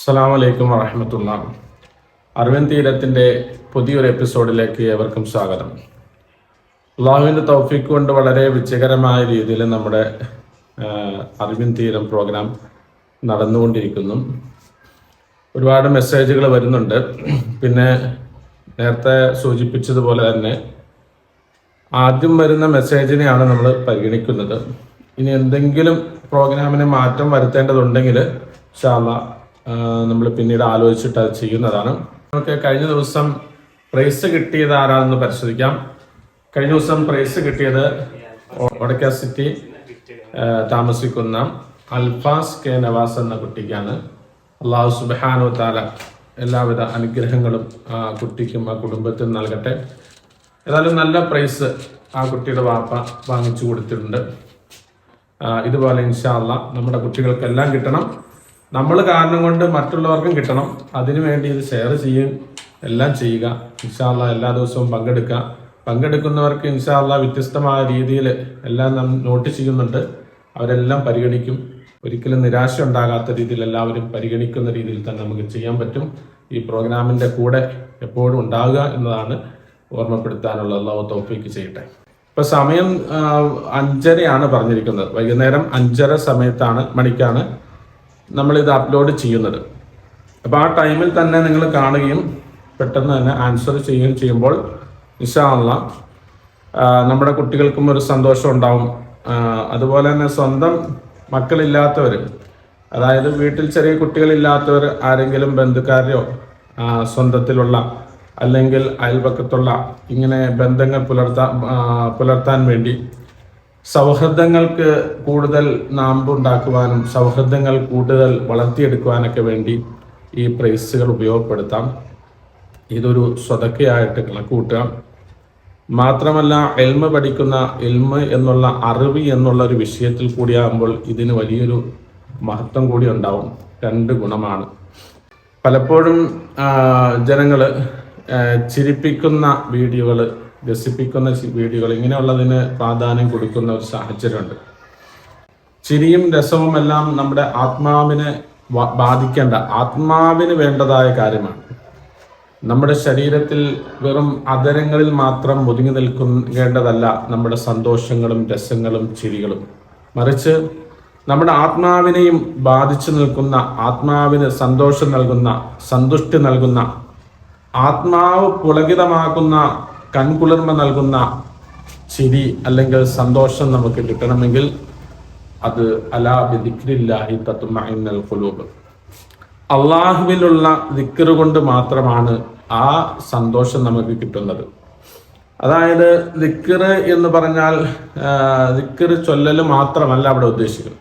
അസ്സലാമു അലൈക്കും വറഹ്മത്തുള്ളാഹി. അറിവിൻ തീരത്തിൻ്റെ പുതിയൊരു എപ്പിസോഡിലേക്ക് ഏവർക്കും സ്വാഗതം. അള്ളാഹുവിൻ്റെ തൗഫീഖ് കൊണ്ട് വളരെ വിജയകരമായ രീതിയിൽ നമ്മുടെ അറിവിൻ തീരം പ്രോഗ്രാം നടന്നുകൊണ്ടിരിക്കുന്നു. ഒരുപാട് മെസ്സേജുകൾ വരുന്നുണ്ട്. പിന്നെ നേരത്തെ സൂചിപ്പിച്ചതുപോലെ തന്നെ ആദ്യം വരുന്ന മെസ്സേജിനെയാണ് നമ്മൾ പരിഗണിക്കുന്നത്. ഇനി എന്തെങ്കിലും പ്രോഗ്രാമിന് മാറ്റം വരുത്തേണ്ടതുണ്ടെങ്കിൽ ഇൻഷാ അല്ലാഹ് നമ്മൾ പിന്നീട് ആലോചിച്ചിട്ട് അത് ചെയ്യുന്നതാണ്. നമുക്ക് കഴിഞ്ഞ ദിവസം പ്രൈസ് കിട്ടിയത് ആരാണെന്ന് പരിശോധിക്കാം. കഴിഞ്ഞ ദിവസം പ്രൈസ് കിട്ടിയത് വടക്കേ സിറ്റി താമസിക്കുന്ന അൽഫാസ് കെ നവാസ് എന്ന കുട്ടിക്കാണ്. അള്ളാഹു സുബ്ഹാനഹു വ തആല എല്ലാവിധ അനുഗ്രഹങ്ങളും ആ കുട്ടിക്കും ആ കുടുംബത്തിനും നൽകട്ടെ. ഏതായാലും നല്ല പ്രൈസ് ആ കുട്ടിയുടെ വാപ്പ വാങ്ങിച്ചു കൊടുത്തിട്ടുണ്ട്. ഇതുപോലെ ഇൻഷാ അല്ലാഹ് നമ്മുടെ കുട്ടികൾക്കെല്ലാം കിട്ടണം. നമ്മൾ കാരണം കൊണ്ട് മറ്റുള്ളവർക്കും കിട്ടണം. അതിനുവേണ്ടി ഇത് ഷെയർ ചെയ്യും, എല്ലാം ചെയ്യുക. ഇൻഷാ അല്ലാഹ് എല്ലാ ദിവസവും പങ്കെടുക്കുന്നവർക്ക് ഇൻഷാ അല്ലാഹ് വ്യത്യസ്തമായ രീതിയിൽ എല്ലാം നാം നോട്ട് ചെയ്യുന്നുണ്ട്. അവരെല്ലാം പരിഗണിക്കും. ഒരിക്കലും നിരാശ ഉണ്ടാകാത്ത രീതിയിൽ എല്ലാവരും പരിഗണിക്കുന്ന രീതിയിൽ തന്നെ നമുക്ക് ചെയ്യാൻ പറ്റും. ഈ പ്രോഗ്രാമിൻ്റെ കൂടെ എപ്പോഴും ഉണ്ടാവുക എന്നതാണ് ഓർമ്മപ്പെടുത്താനുള്ള. അല്ലാഹു തൗഫീഖ് ചെയ്യട്ടെ. ഇപ്പോൾ സമയം 5:30 പറഞ്ഞിരിക്കുന്നത്. വൈകുന്നേരം 5:30 മണിക്കാണ് നമ്മളിത് അപ്ലോഡ് ചെയ്യുന്നത്. അപ്പോൾ ആ ടൈമിൽ തന്നെ നിങ്ങൾ കാണുകയും പെട്ടെന്ന് തന്നെ ആൻസർ ചെയ്യുകയും ചെയ്യുമ്പോൾ ഇൻഷാ അല്ലാഹ് നമ്മുടെ കുട്ടികൾക്കും ഒരു സന്തോഷം ഉണ്ടാവും. അതുപോലെ തന്നെ സ്വന്തം മക്കളില്ലാത്തവർ, അതായത് വീട്ടിൽ ചെറിയ കുട്ടികളില്ലാത്തവർ, ആരെങ്കിലും ബന്ധുക്കാരെയോ സ്വന്തത്തിലുള്ള അല്ലെങ്കിൽ അയൽപക്കത്തുള്ള ഇങ്ങനെ ബന്ധങ്ങൾ പുലർത്താൻ വേണ്ടി സൗഹൃദങ്ങൾക്ക് കൂടുതൽ നാമ്പുണ്ടാക്കുവാനും സൗഹൃദങ്ങൾ കൂടുതൽ വളർത്തിയെടുക്കുവാനൊക്കെ വേണ്ടി ഈ പ്രൈസുകൾ ഉപയോഗപ്പെടുത്താം. ഇതൊരു സ്വതക്കയായിട്ട് കണക്കൂട്ടുക. മാത്രമല്ല ഇൽമ പഠിക്കുന്ന ഇൽമ എന്നുള്ള അറിവ് എന്നുള്ള ഒരു വിഷയത്തിൽ കൂടിയാകുമ്പോൾ ഇതിന് വലിയൊരു മഹത്വം കൂടി ഉണ്ടാവും. 2 ഗുണമാണ്. പലപ്പോഴും ജനങ്ങൾ ചിരിപ്പിക്കുന്ന വീഡിയോകൾ, രസിപ്പിക്കുന്ന വീഡിയോകൾ, ഇങ്ങനെയുള്ളതിന് പ്രാധാന്യം കൊടുക്കുന്ന ഒരു സാഹചര്യമുണ്ട്. ചിരിയും രസവും എല്ലാം നമ്മുടെ ആത്മാവിനെ ബാധിക്കേണ്ട, ആത്മാവിന് വേണ്ടതായ കാര്യമാണ്. നമ്മുടെ ശരീരത്തിൽ വെറും അധരങ്ങളിൽ മാത്രം ഒതുങ്ങി നിൽക്കേണ്ടതല്ല നമ്മുടെ സന്തോഷങ്ങളും രസങ്ങളും ചിരികളും. മറിച്ച് നമ്മുടെ ആത്മാവിനെയും ബാധിച്ചു നിൽക്കുന്ന, ആത്മാവിന് സന്തോഷം നൽകുന്ന, സന്തുഷ്ടി നൽകുന്ന, ആത്മാവ് പുളകിതമാക്കുന്ന, കൺകുളിർമ നൽകുന്ന ചിരി അല്ലെങ്കിൽ സന്തോഷം നമുക്ക് കിട്ടണമെങ്കിൽ അത് അലാ ബിദിക്രില്ലാഹി തത്മഇന്നുൽ ഖുലൂബ്, അള്ളാഹുവിലുള്ള ദിക്ർ കൊണ്ട് മാത്രമാണ് ആ സന്തോഷം നമുക്ക് കിട്ടുന്നത്. അതായത് ദിക്ർ എന്ന് പറഞ്ഞാൽ ദിക്ർ ചൊല്ലൽ മാത്രമല്ല അവിടെ ഉദ്ദേശിക്കുന്നത്.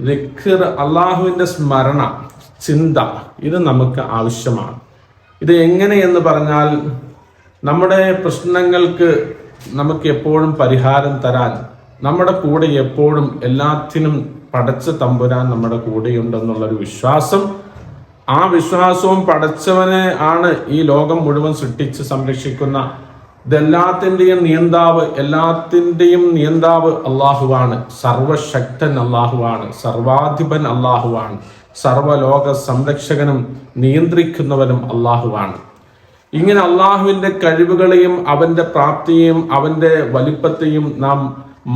ദിക്ർ അള്ളാഹുവിൻ്റെ സ്മരണ, ചിന്ത, ഇത് നമുക്ക് ആവശ്യമാണ്. ഇത് എങ്ങനെയെന്ന് പറഞ്ഞാൽ നമ്മുടെ പ്രശ്നങ്ങൾക്ക് നമുക്ക് എപ്പോഴും പരിഹാരം തരാൻ നമ്മുടെ കൂടെ എപ്പോഴും എല്ലാത്തിനും പടച്ച തമ്പുരാൻ നമ്മുടെ കൂടെയുണ്ടെന്നുള്ളൊരു വിശ്വാസം, ആ വിശ്വാസവും പടച്ചവനെ ആണ് ഈ ലോകം മുഴുവൻ സൃഷ്ടിച്ച് സംരക്ഷിക്കുന്ന, ഇതെല്ലാത്തിൻ്റെയും നിയന്താവ് അള്ളാഹുവാണ്. സർവശക്തൻ അള്ളാഹുവാണ്, സർവാധിപൻ അള്ളാഹുവാണ്, സർവലോക സംരക്ഷകനും നിയന്ത്രിക്കുന്നവനും അള്ളാഹുവാണ്. ഇങ്ങനെ അള്ളാഹുവിൻ്റെ കഴിവുകളെയും അവൻ്റെ പ്രാപ്തിയെയും അവൻ്റെ വലിപ്പത്തെയും നാം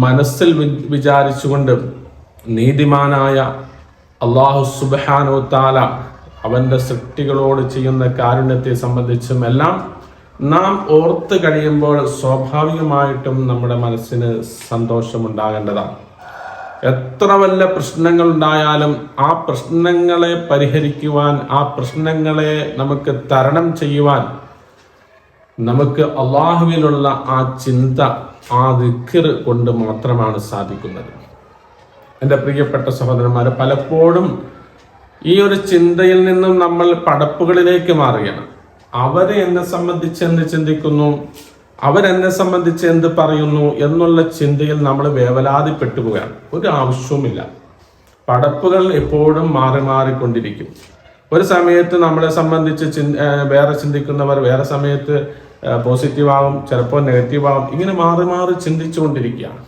മനസ്സിൽ വിചാരിച്ചുകൊണ്ട് നീതിമാനായ അള്ളാഹു സുബ്ഹാനഹു വ തആല അവൻ്റെ സൃഷ്ടികളോട് ചെയ്യുന്ന കാരുണ്യത്തെ സംബന്ധിച്ചും എല്ലാം നാം ഓർത്ത് കഴിയുമ്പോൾ സ്വാഭാവികമായിട്ടും നമ്മുടെ മനസ്സിന് സന്തോഷമുണ്ടാകേണ്ടതാണ്. എത്ര വല്ല പ്രശ്നങ്ങൾ ഉണ്ടായാലും ആ പ്രശ്നങ്ങളെ പരിഹരിക്കുവാൻ, ആ പ്രശ്നങ്ങളെ നമുക്ക് തരണം ചെയ്യുവാൻ നമുക്ക് അള്ളാഹുവിലുള്ള ആ ചിന്ത, ആ ദിക്ർ കൊണ്ട് മാത്രമാണ് സാധിക്കുന്നത്. എൻ്റെ പ്രിയപ്പെട്ട സഹോദരന്മാരെ, പലപ്പോഴും ഈ ഒരു ചിന്തയിൽ നിന്നും നമ്മൾ പടപ്പുകളിലേക്ക് മാറുകയാണ്. അവരെ എന്നെ സംബന്ധിച്ച് എന്ത് ചിന്തിക്കുന്നു, അവരെന്നെ സംബന്ധിച്ച് എന്ത് പറയുന്നു എന്നുള്ള ചിന്തയിൽ നമ്മൾ വേവലാതിപ്പെട്ടു പോവുകയാണ്. ഒരു ആവശ്യവുമില്ല. പടപ്പുകൾ എപ്പോഴും മാറിക്കൊണ്ടിരിക്കും. ഒരു സമയത്ത് നമ്മളെ സംബന്ധിച്ച് വേറെ ചിന്തിക്കുന്നവർ വേറെ സമയത്ത് പോസിറ്റീവ് ആവും, ചിലപ്പോൾ നെഗറ്റീവ് ആവും. ഇങ്ങനെ മാറി ചിന്തിച്ചുകൊണ്ടിരിക്കുകയാണ്.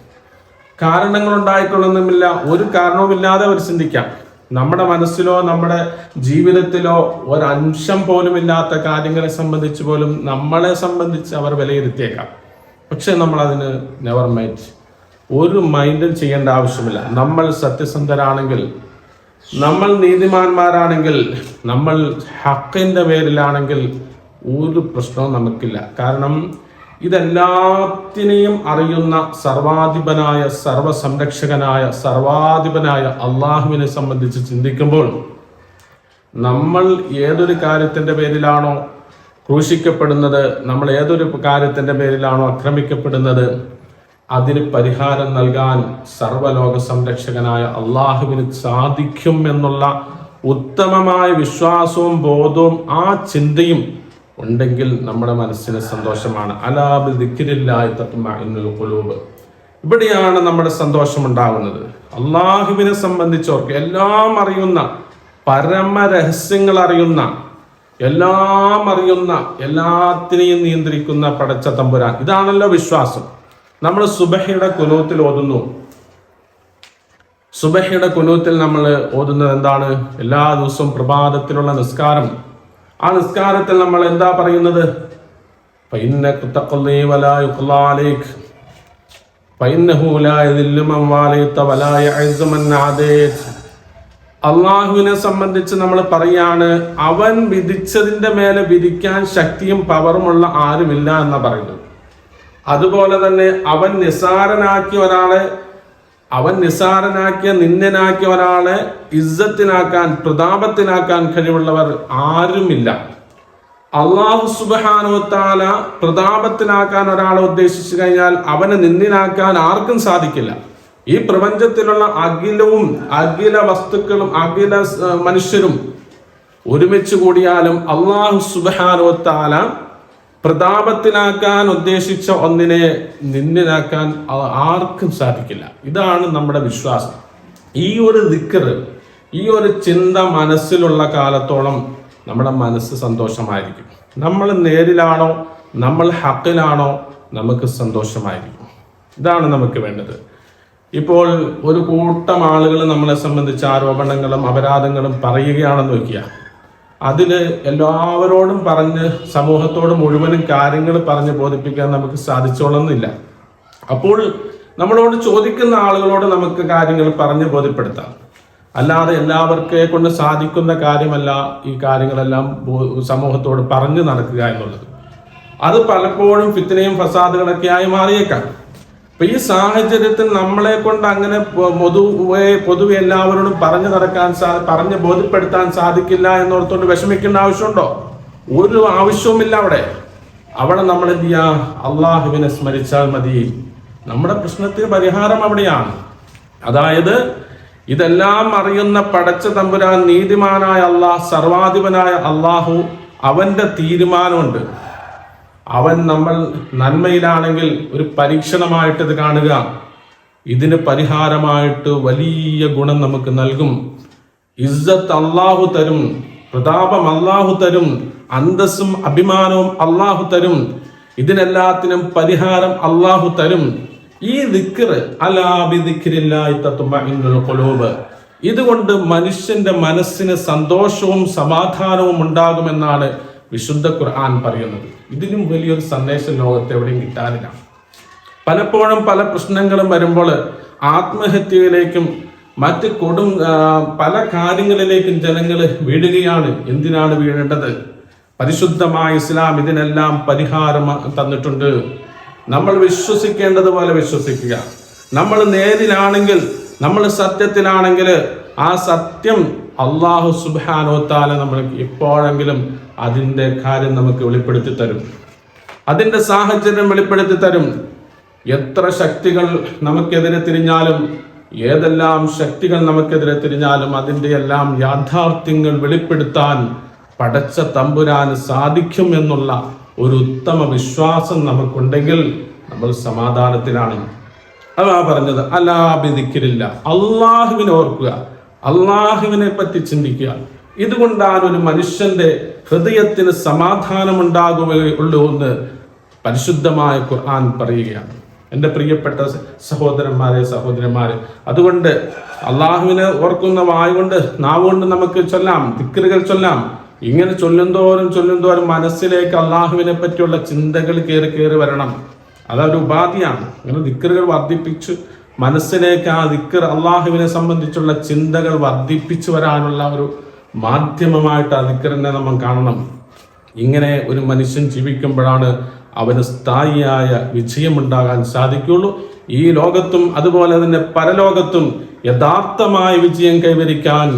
കാരണങ്ങൾ ഉണ്ടായിക്കൊള്ളുന്നുമില്ല, ഒരു കാരണവുമില്ലാതെ അവർ ചിന്തിക്കാം. നമ്മുടെ മനസ്സിലോ നമ്മുടെ ജീവിതത്തിലോ ഒരംശം പോലും ഇല്ലാത്ത കാര്യങ്ങളെ സംബന്ധിച്ച് പോലും നമ്മളെ സംബന്ധിച്ച് അവർ വിലയിരുത്തിയേക്കാം. പക്ഷെ നമ്മൾ അതിന് നെവർ മൈൻഡ്, ഒരു മൈൻഡും ചെയ്യേണ്ട ആവശ്യമില്ല. നമ്മൾ സത്യസന്ധരാണെങ്കിൽ, നമ്മൾ നീതിമാന്മാരാണെങ്കിൽ, നമ്മൾ ഹക്കിന്റെ പേരിലാണെങ്കിൽ ഒരു പ്രശ്നവും നമുക്കില്ല. കാരണം ഇതെല്ലാത്തിനെയും അറിയുന്ന സർവാധിപനായ, സർവസംരക്ഷകനായ, സർവാധിപനായ അള്ളാഹുവിനെ സംബന്ധിച്ച് ചിന്തിക്കുമ്പോൾ നമ്മൾ ഏതൊരു കാര്യത്തിന്റെ പേരിലാണോ ക്രൂശിക്കപ്പെടുന്നത്, നമ്മൾ ഏതൊരു കാര്യത്തിന്റെ പേരിലാണോ ആക്രമിക്കപ്പെടുന്നത്, അതിന് പരിഹാരം നൽകാൻ സർവലോക സംരക്ഷകനായ അള്ളാഹുവിന് സാധിക്കും എന്നുള്ള ഉത്തമമായ വിശ്വാസവും ബോധവും ആ ചിന്തയും ഉണ്ടെങ്കിൽ നമ്മുടെ മനസ്സിന് സന്തോഷമാണ്. അലാ ബിദിക്രില്ലാഹി തത്മഇന്നുൽ ഖുലൂബ്. ഇവിടെയാണ് നമ്മുടെ സന്തോഷം ഉണ്ടാകുന്നത്. അള്ളാഹുവിനെ സംബന്ധിച്ചവർക്ക് എല്ലാം അറിയുന്ന, പരമരഹസ്യങ്ങൾ അറിയുന്ന, എല്ലാം അറിയുന്ന, എല്ലാത്തിനെയും നിയന്ത്രിക്കുന്ന പടച്ച തമ്പുരാൻ, ഇതാണല്ലോ വിശ്വാസം. നമ്മൾ സുബഹിയുടെ കുനൂത്തിൽ ഓതുന്നു. സുബഹിയുടെ കുനൂത്തിൽ നമ്മൾ ഓതുന്നത് എന്താണ്? എല്ലാ ദിവസവും പ്രഭാതത്തിലുള്ള നിസ്കാരം. ആ നിസ്കാരത്തിൽ നമ്മൾ എന്താ പറയുന്നത്? അള്ളാഹുവിനെ സംബന്ധിച്ച് നമ്മൾ പറയാണ്, അവൻ വിധിച്ചതിന്റെ മേലെ വിധിക്കാൻ ശക്തിയും പവറുമുള്ള ആരുമില്ല എന്നാ പറയുന്നത്. അതുപോലെ തന്നെ അവൻ നിസാരനാക്കിയ നിന്ദനാക്കിയ ഒരാളെ ഇസ്സത്തിനാക്കാൻ, പ്രതാപത്തിനാക്കാൻ കഴിവുള്ളവർ ആരുമില്ല. അള്ളാഹു സുബ്ഹാനഹു വ തആല പ്രതാപത്തിനാക്കാൻ ഒരാളെ ഉദ്ദേശിച്ചു കഴിഞ്ഞാൽ അവനെ നിന്ദനാക്കാൻ ആർക്കും സാധിക്കില്ല. ഈ പ്രപഞ്ചത്തിലുള്ള അഖില വസ്തുക്കളും അഖില മനുഷ്യരും ഒരുമിച്ച് കൂടിയാലും അള്ളാഹു സുബ്ഹാനഹു വ തആല പ്രതാപത്തിനാക്കാൻ ഉദ്ദേശിച്ച ഒന്നിനെ നിന്ദനാക്കാൻ ആർക്കും സാധിക്കില്ല. ഇതാണ് നമ്മുടെ വിശ്വാസം. ഈ ഒരു ദിക്ർ, ഈ ഒരു ചിന്ത മനസ്സിലുള്ള കാലത്തോളം നമ്മുടെ മനസ്സ് സന്തോഷമായിരിക്കും. നമ്മൾ നേരിലാണോ, നമ്മൾ ഹക്കിലാണോ, നമുക്ക് സന്തോഷമായിരിക്കും. ഇതാണ് നമുക്ക് വേണ്ടത്. ഇപ്പോൾ ഒരു കൂട്ടം ആളുകൾ നമ്മളെ സംബന്ധിച്ച് ആരോപണങ്ങളും അപരാധങ്ങളും പറയുകയാണെന്ന് വെക്കുക. അതില് എല്ലാവരോടും പറഞ്ഞ് സമൂഹത്തോട് മുഴുവനും കാര്യങ്ങൾ പറഞ്ഞ് ബോധിപ്പിക്കാൻ നമുക്ക് സാധിച്ചോളന്നില്ല. അപ്പോൾ നമ്മളോട് ചോദിക്കുന്ന ആളുകളോട് നമുക്ക് കാര്യങ്ങൾ പറഞ്ഞ് ബോധ്യപ്പെടുത്താം. അല്ലാതെ എല്ലാവർക്കെ കൊണ്ട് സാധിക്കുന്ന കാര്യമല്ല ഈ കാര്യങ്ങളെല്ലാം സമൂഹത്തോട് പറഞ്ഞു നടക്കുക എന്നുള്ളത്. അത് പലപ്പോഴും ഫിത്നയും ഫസാദുകളൊക്കെ ആയി മാറിയേക്കാം. അപ്പൊ ഈ സാഹചര്യത്തിൽ നമ്മളെ കൊണ്ട് അങ്ങനെ പൊതുവെ എല്ലാവരോടും പറഞ്ഞ് ബോധ്യപ്പെടുത്താൻ സാധിക്കില്ല എന്നോർത്തുകൊണ്ട് വിഷമിക്കേണ്ട ആവശ്യമുണ്ടോ? ഒരു ആവശ്യവുമില്ല. അവിടെ നമ്മൾ എന്ത് ചെയ്യാ? അള്ളാഹുവിനെ സ്മരിച്ചാൽ മതി. നമ്മുടെ പ്രശ്നത്തിന് പരിഹാരം അവിടെയാണ്. അതായത് ഇതെല്ലാം അറിയുന്ന പടച്ച തമ്പുരാൻ, നീതിമാനായ അള്ളാഹ്, സർവാധിപനായ അള്ളാഹു, അവന്റെ തീരുമാനമുണ്ട്. അവൻ നമ്മൾ നന്മയിലാണെങ്കിൽ ഒരു പരീക്ഷണമായിട്ട് ഇത് കാണുക. ഇതിന് പരിഹാരമായിട്ട് വലിയ ഗുണം നമുക്ക് നൽകും. ഇസ്സത്ത് അള്ളാഹു തരും, പ്രതാപം അള്ളാഹു തരും, അന്തസ്സും അഭിമാനവും അള്ളാഹു തരും. ഇതിനെല്ലാത്തിനും പരിഹാരം അള്ളാഹു തരും. ഈ ദിക്ർ, അലാ ബിദിക്രില്ലാഹി തത്മഇന്നുൽ ഖുലൂബ്, ഇതുകൊണ്ട് മനുഷ്യന്റെ മനസ്സിന് സന്തോഷവും സമാധാനവും ഉണ്ടാകുമെന്നാണ് വിശുദ്ധ ഖുർആൻ പറയുന്നത്. ഇതിലും വലിയൊരു സന്ദേശം ലോകത്ത് എവിടെയും കിട്ടാനില്ല. പലപ്പോഴും പല പ്രശ്നങ്ങളും വരുമ്പോൾ ആത്മഹത്യയിലേക്കും മറ്റ് പല കാര്യങ്ങളിലേക്കും ജനങ്ങൾ വീഴുകയാണ്. എന്തിനാണ് വീഴേണ്ടത്? പരിശുദ്ധമായ ഇസ്ലാം ഇതിനെല്ലാം പരിഹാരം തന്നിട്ടുണ്ട്. നമ്മൾ വിശ്വസിക്കേണ്ടതുപോലെ വിശ്വസിക്കുക. നമ്മൾ നേരിലാണെങ്കിൽ, നമ്മൾ സത്യത്തിലാണെങ്കിൽ, ആ സത്യം അള്ളാഹു സുബ്ഹാനഹു വ തആല നമ്മൾക്ക് എപ്പോഴെങ്കിലും അതിൻ്റെ കാര്യം നമുക്ക് വെളിപ്പെടുത്തി തരും. അതിൻ്റെ സാഹചര്യം വെളിപ്പെടുത്തി തരും. എത്ര ശക്തികൾ നമുക്കെതിരെ തിരിഞ്ഞാലും, ഏതെല്ലാം ശക്തികൾ നമുക്കെതിരെ തിരിഞ്ഞാലും അതിൻ്റെ എല്ലാം യാഥാർത്ഥ്യങ്ങൾ വെളിപ്പെടുത്താൻ പടച്ച തമ്പുരാന് സാധിക്കും എന്നുള്ള ഒരു ഉത്തമ വിശ്വാസം നമുക്കുണ്ടെങ്കിൽ നമ്മൾ സമാധാനത്തിലാണ്. അതാ പറഞ്ഞത്, അലാ ബിദിക്രില്ല, അള്ളാഹുവിനെ ഓർക്കുക, അള്ളാഹുവിനെ പറ്റി ചിന്തിക്കുക. ഇതുകൊണ്ടാണ് ഒരു മനുഷ്യന്റെ ഹൃദയത്തിന് സമാധാനം ഉണ്ടാകുകയുള്ളൂ എന്ന് പരിശുദ്ധമായ ഖുർആൻ പറയുകയാണ്. എൻ്റെ പ്രിയപ്പെട്ട സഹോദരന്മാരെ സഹോദരന്മാരെ, അതുകൊണ്ട് അള്ളാഹുവിനെ ഓർക്കുന്ന വായുകൊണ്ട് നാവുകൊണ്ട് നമുക്ക് ചൊല്ലാം, ദിക്റുകൾ ചൊല്ലാം. ഇങ്ങനെ ചൊല്ലുന്തോറും മനസ്സിലേക്ക് അള്ളാഹുവിനെ പറ്റിയുള്ള ചിന്തകൾ കയറി വരണം. അതൊരു ഉപാധിയാണ്. അങ്ങനെ ദിക്റുകൾ വർദ്ധിപ്പിച്ച് മനസ്സിലേക്ക് ആ ദിക്ർ അള്ളാഹുവിനെ സംബന്ധിച്ചുള്ള ചിന്തകൾ വർദ്ധിപ്പിച്ചു വരാനുള്ള ഒരു മാധ്യമമായിട്ട് ആ ദിക്റിനെ നമ്മൾ കാണണം. ഇങ്ങനെ ഒരു മനുഷ്യൻ ജീവിക്കുമ്പോഴാണ് അവന് സ്ഥായിയായ വിജയമുണ്ടാകാൻ സാധിക്കുള്ളൂ. ഈ ലോകത്തും അതുപോലെ തന്നെ പരലോകത്തും യഥാർത്ഥമായ വിജയം കൈവരിക്കാൻ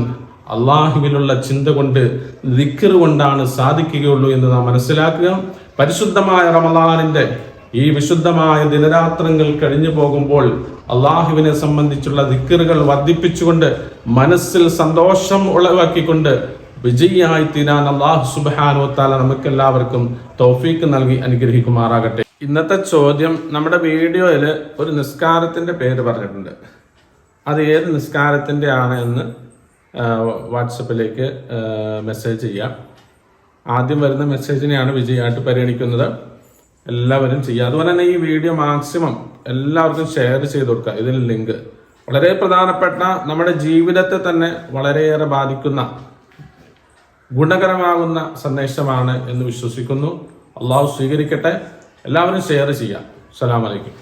അള്ളാഹുവിലുള്ള ചിന്ത കൊണ്ട്, ദിക്ർ കൊണ്ടാണ് സാധിക്കുകയുള്ളൂ എന്ന് നാം മനസ്സിലാക്കുക. പരിശുദ്ധമായ റമളാനിന്റെ ഈ വിശുദ്ധമായ ദിനരാത്രങ്ങൾ കഴിഞ്ഞു പോകുമ്പോൾ അള്ളാഹുവിനെ സംബന്ധിച്ചുള്ള ദിക്റുകൾ വർദ്ധിപ്പിച്ചുകൊണ്ട് മനസ്സിൽ സന്തോഷം ഉളവാക്കിക്കൊണ്ട് വിജയിയായി തീരാൻ അള്ളാഹു സുബ്ഹാനഹു വ തആല നമുക്കെല്ലാവർക്കും തൗഫീക്ക് നൽകി അനുഗ്രഹിക്കുമാറാകട്ടെ. ഇന്നത്തെ ചോദ്യം, നമ്മുടെ വീഡിയോയിൽ ഒരു നിസ്കാരത്തിന്റെ പേര് പറഞ്ഞിട്ടുണ്ട്. അത് ഏത് നിസ്കാരത്തിന്റെ ആണ് എന്ന് വാട്സപ്പിലേക്ക് മെസ്സേജ് ചെയ്യാം. ആദ്യം വരുന്ന മെസ്സേജിനെയാണ് വിജയമായിട്ട് പരിഗണിക്കുന്നത്. എല്ലാവരും ചെയ്യുക. അതുപോലെ തന്നെ ഈ വീഡിയോ മാക്സിമം എല്ലാവർക്കും ഷെയർ ചെയ്ത് കൊടുക്കുക. ഇതിന് ലിങ്ക് വളരെ പ്രധാനപ്പെട്ട, നമ്മുടെ ജീവിതത്തെ തന്നെ വളരെയേറെ ബാധിക്കുന്ന, ഗുണകരമാകുന്ന സന്ദേശമാണ് എന്ന് വിശ്വസിക്കുന്നു. അള്ളാഹു സ്വീകരിക്കട്ടെ. എല്ലാവരും ഷെയർ ചെയ്യാം. അസ്സലാമു അലൈക്കും.